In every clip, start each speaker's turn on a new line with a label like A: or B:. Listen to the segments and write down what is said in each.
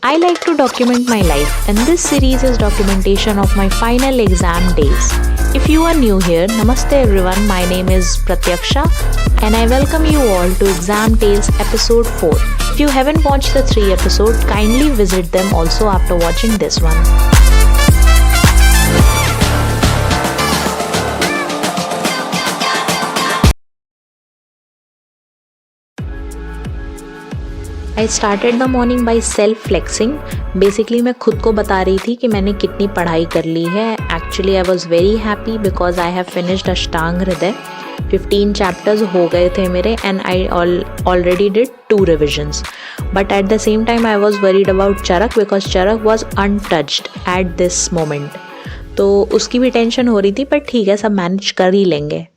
A: I like to document my life, and this series is documentation of my final exam days. If you are new here, Namaste everyone, my name is Pratyaksha and I welcome you all to Exam Tales episode 4. If you haven't watched the 3 episodes, kindly visit them also after watching this one. I started the morning by self-flexing. Basically मैं खुद को बता रही थी कि मैंने कितनी पढ़ाई कर ली है. Actually I was very happy because I have finished अष्टांग हृदय. 15 chapters हो गए थे मेरे and I already did 2 revisions. But at the same time I was worried about Charak because Charak was untouched at this moment. तो उसकी भी tension हो रही थी, पर ठीक है, सब मैनेज कर ही लेंगे.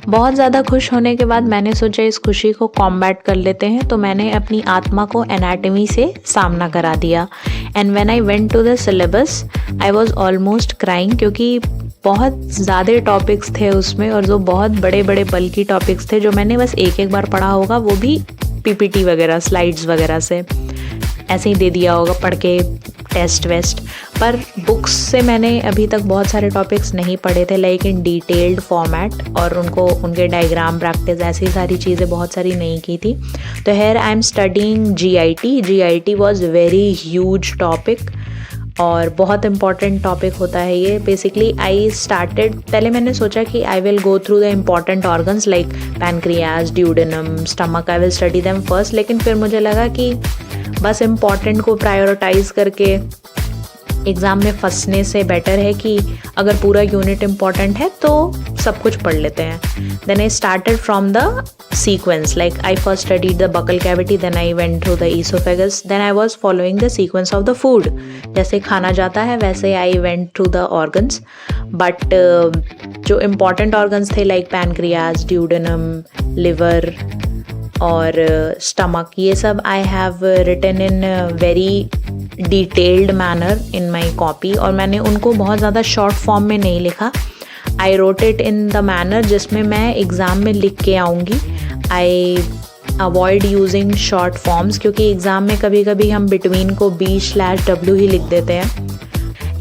A: बहुत ज़्यादा खुश होने के बाद मैंने सोचा इस खुशी को कॉम्बैट कर लेते हैं, तो मैंने अपनी आत्मा को एनाटॉमी से सामना करा दिया. And when I went to the syllabus I was almost crying, क्योंकि बहुत ज़्यादा टॉपिक्स थे उसमें और जो बहुत बड़े बड़े बल्कि टॉपिक्स थे जो मैंने बस एक बार पढ़ा होगा, वो भी पीपीटी वगैरह स्लाइड्स वगैरह से ऐसे ही दे दिया होगा पढ़ के टेस्ट वेस्ट. पर बुक्स से मैंने अभी तक बहुत सारे टॉपिक्स नहीं पढ़े थे, लाइक इन डिटेल्ड फॉर्मेट, और उनके डायग्राम प्रैक्टिस ऐसी सारी चीज़ें बहुत सारी नहीं की थी. तो here I am studying GIT was very huge topic और बहुत इंपॉर्टेंट टॉपिक होता है ये. बेसिकली आई स्टार्टेड, पहले मैंने सोचा कि I will go through the important organs like pancreas, duodenum, stomach, I will study them first. लेकिन फिर मुझे लगा कि बस इम्पॉर्टेंट को प्रायोरिटाइज करके एग्ज़ाम में फंसने से बेटर है कि अगर पूरा यूनिट इम्पॉर्टेंट है तो सब कुछ पढ़ लेते हैं. Then I started from the sequence, like I first studied the buccal cavity, then I went through the oesophagus, then I was following the sequence of the food. जैसे खाना जाता है वैसे I went through the organs. But जो important organs थे like pancreas, duodenum, liver और stomach, ये सब I have written in very detailed manner in my copy. और मैंने उनको बहुत ज़्यादा शॉर्ट फॉर्म में नहीं लिखा. I wrote it in the manner जिसमें मैं एग्ज़ाम में लिख के आऊँगी. I avoid using short forms, क्योंकि एग्ज़ाम में कभी कभी हम बिटवीन को B/W ही लिख देते हैं.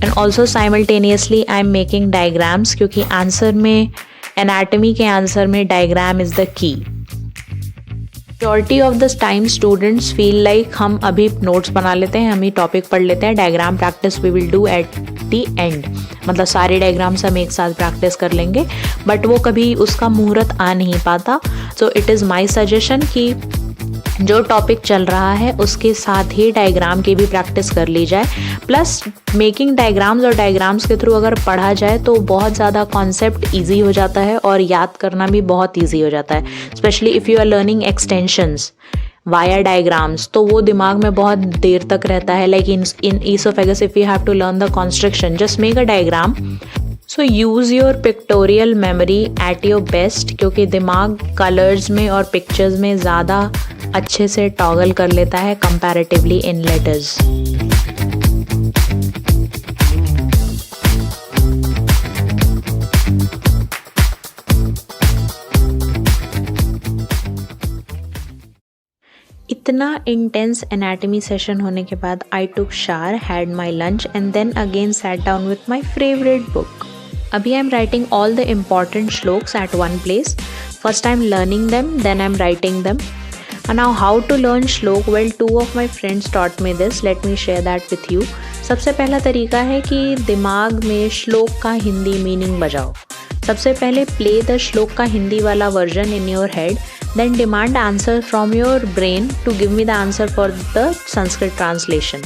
A: And also simultaneously I am making diagrams, क्योंकि आंसर में, एनाटमी के आंसर में diagram is the key. Majority of the time students feel like हम अभी नोट्स बना लेते हैं, हम ही टॉपिक पढ़ लेते हैं, diagram practice we will do at the end. मतलब सारे डायग्राम्स हम एक साथ प्रैक्टिस कर लेंगे, बट वो कभी उसका मुहूर्त आ नहीं पाता. So it is my suggestion कि जो टॉपिक चल रहा है उसके साथ ही डायग्राम की भी प्रैक्टिस कर ली जाए. प्लस मेकिंग डायग्राम्स और डायग्राम्स के थ्रू अगर पढ़ा जाए तो बहुत ज़्यादा कॉन्सेप्ट इजी हो जाता है और याद करना भी बहुत इजी हो जाता है. Specially if you are learning extensions via diagrams, तो वो दिमाग में बहुत देर तक रहता है. Like in oesophagus if you have to learn the construction, just make a diagram. So use your pictorial memory at your best, क्योंकि दिमाग कलर्स में और पिक्चर्स में ज़्यादा अच्छे से टॉगल कर लेता है कंपैरेटिवली इन लेटर्स. इतना इंटेंस एनाटमी सेशन होने के बाद I took shower, had my lunch and then again sat down with my favourite book. अभी I am writing all the important श्लोक्स at one place. First I am learning them, then I am writing them. And now how to learn श्लोक? Well, 2 of my friends taught me this. Let me share that with you. सबसे पहला तरीका है कि दिमाग में श्लोक का हिंदी मीनिंग बजाओ. सबसे पहले प्ले द श्लोक का हिंदी वाला version in your head, then demand answer from your brain to give me the answer for the Sanskrit translation.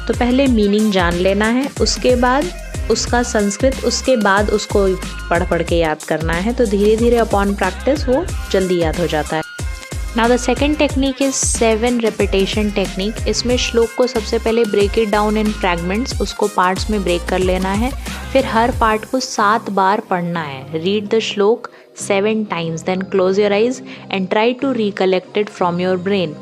A: तो पहले मीनिंग जान लेना है, उसके बाद उसका संस्कृत, उसके बाद उसको पढ़ के याद करना है. तो धीरे धीरे अपॉन प्रैक्टिस वो जल्दी याद हो जाता है. Now the second technique is 7 repetition technique. इसमें श्लोक को सबसे पहले break it down in fragments, उसको पार्ट्स में ब्रेक कर लेना है. फिर हर पार्ट को 7 बार पढ़ना है. रीड द श्लोक 7 times, then close your eyes and try to recollect it from your brain.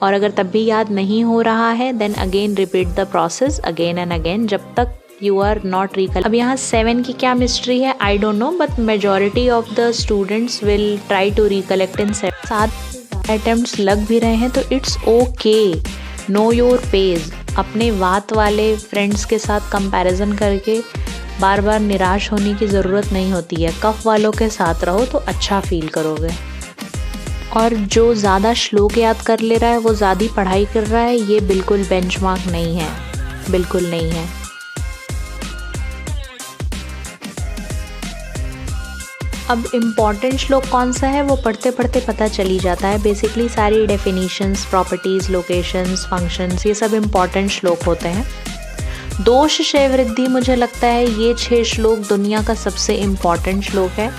A: और अगर तब भी याद नहीं हो रहा है, then again repeat the process again and again जब तक यू आर नॉट रिकल. अब यहाँ 7 की क्या मिस्ट्री है I don't know, but majority of the students will try to recollect in 7 attempts लग भी रहे हैं तो it's okay. Know your page. अपने बात वाले फ्रेंड्स के साथ कंपैरिजन करके बार बार निराश होने की ज़रूरत नहीं होती है। कफ वालों के साथ रहो तो अच्छा फील करोगे। और जो ज़्यादा श्लोक याद कर ले रहा है वो ज़्यादा पढ़ाई कर रहा है, ये बिल्कुल बेंचमार्क नहीं है, बिल्कुल नहीं है। अब इम्पॉर्टेंट श्लोक कौन सा है वो पढ़ते पढ़ते पता चली जाता है। बेसिकली सारी डेफिनेशंस, प्रॉपर्टीज़, लोकेशंस, फंक्शंस, ये सब इम्पॉर्टेंट श्लोक होते हैं। दोष क्षय वृद्धि, मुझे लगता है ये 6 श्लोक दुनिया का सबसे इम्पॉर्टेंट श्लोक है।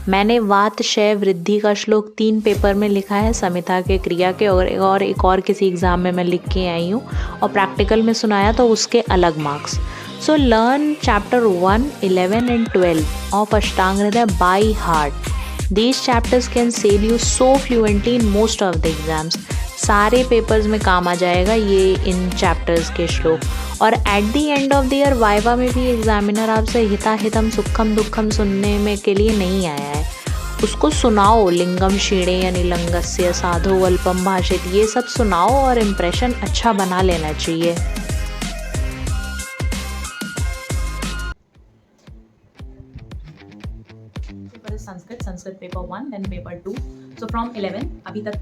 A: मैंने वात क्षय वृद्धि का श्लोक 3 पेपर में लिखा है, समिता के, क्रिया के, और एक और किसी एग्ज़ाम में मैं लिख के आई हूँ, और प्रैक्टिकल में सुनाया तो उसके अलग marks. So learn chapter 1, 11 and 12 of Ashtanga Hridaya by heart. These chapters can save you so fluently in most of the exams. सारे पेपर्स में काम आ जाएगा ये इन चैप्टर्स के श्लोक। और eight the end of the year viva में भी एग्जामिनर आपसे हिता हितम सुखम दुखम सुनने में के लिए नहीं आया है, उसको सुनाओ। लिंगम क्षीणे या निलंगस्य साधो अल्पम भाषित, ये सब सुनाओ और इम्प्रेशन अच्छा बना लेना चाहिए।
B: Sanskrit paper 1 then paper 2। so from 11 अभी तक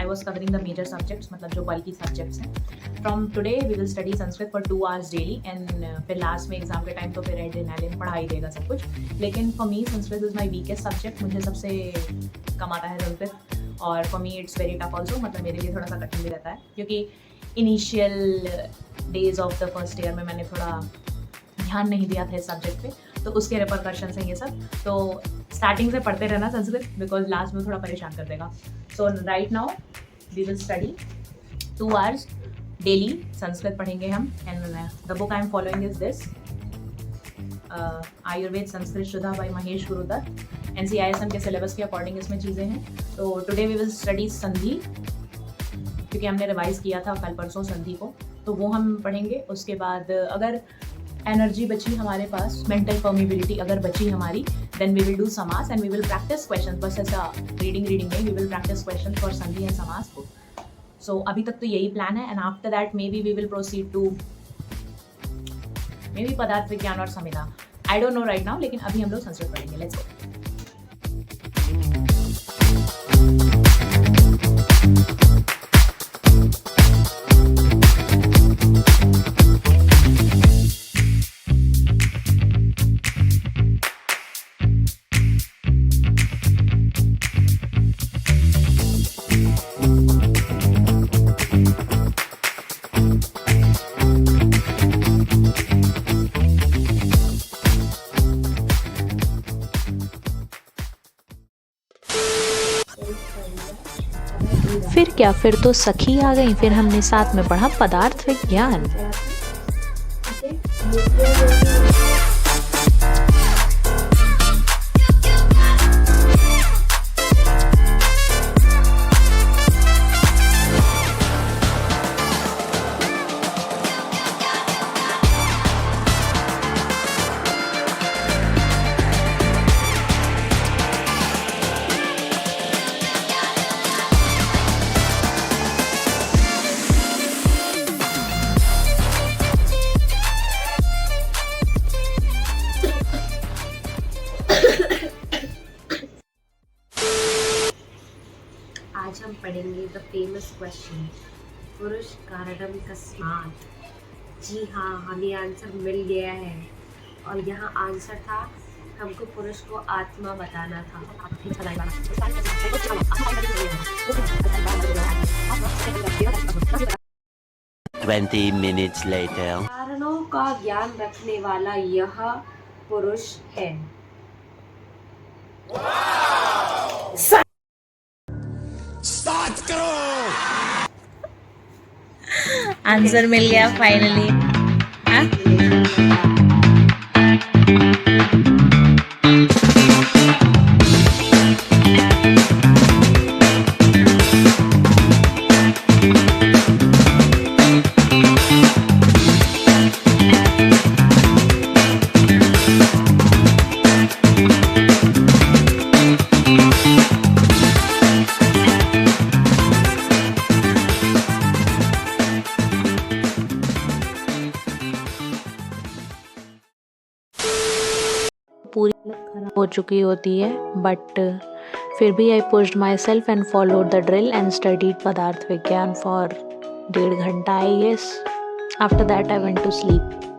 B: I was covering the major subjects, मतलब जो बल्कि सब्जेक्ट्स हैं। from today we will study Sanskrit for 2 hours daily and फिर लास्ट में एग्जाम के टाइम तो फिर एड्रेनालिन पढ़ा ही देगा सब कुछ। लेकिन for me Sanskrit is my weakest subject, मुझे सबसे कम आता है संस्कृत, और for me it's very tough also, मतलब मेरे लिए थोड़ा सा कठिन भी रहता है क्योंकि initial days of the first year में मैंने थोड़ा ध्यान नहीं दिया था इस सब्जेक्ट पे, तो उसके रिपरकशंस हैं ये सब। तो स्टार्टिंग से पढ़ते रहना संस्कृत, बिकॉज लास्ट में थोड़ा परेशान कर देगा। So right now we will study 2 hours daily Sanskrit पढ़ेंगे हम। And the book I am following is this Ayurveda Sanskrit Shuddha by Mahesh Gurudatt. NCISM के सिलेबस के अकॉर्डिंग इसमें चीज़ें हैं। तो टुडे वी विल स्टडी संधि, क्योंकि हमने रिवाइज किया था कल परसों संधि को, तो वो हम पढ़ेंगे। उसके बाद अगर एनर्जी बची हमारे पास, मेंटल परमिबिलिटी अगर बची हमारी, then we will do samas and we will practice question. बस ऐसा रीडिंग नहीं, we will practice question for sandhi and samas को। सो अभी तक तो यही प्लान है। And after that maybe we will proceed to maybe पदार्थ विज्ञान और संविधा, I don't know right now, लेकिन अभी हम लोग संस्कृत पढ़ेंगे। Let's go.
A: फिर क्या, फिर तो सखी आ गई, फिर हमने साथ में पढ़ा पदार्थ विज्ञान।
C: आज हम पढ़ेंगे द फेमस क्वेश्चन, पुरुष कारणम कस्मात्। जी हाँ, हमें आंसर मिल गया है, और यहाँ आंसर था हमको पुरुष को आत्मा बताना था।
D: 20 minutes later.
C: कारणों का ज्ञान रखने वाला यह पुरुष है।
B: आंसर मिल गया फाइनली।
A: पूरी खराब हो चुकी होती है, बट फिर भी I pushed my self and followed the drill and studied पदार्थ विज्ञान फॉर 1.5 घंटा I guess. After that I went to sleep.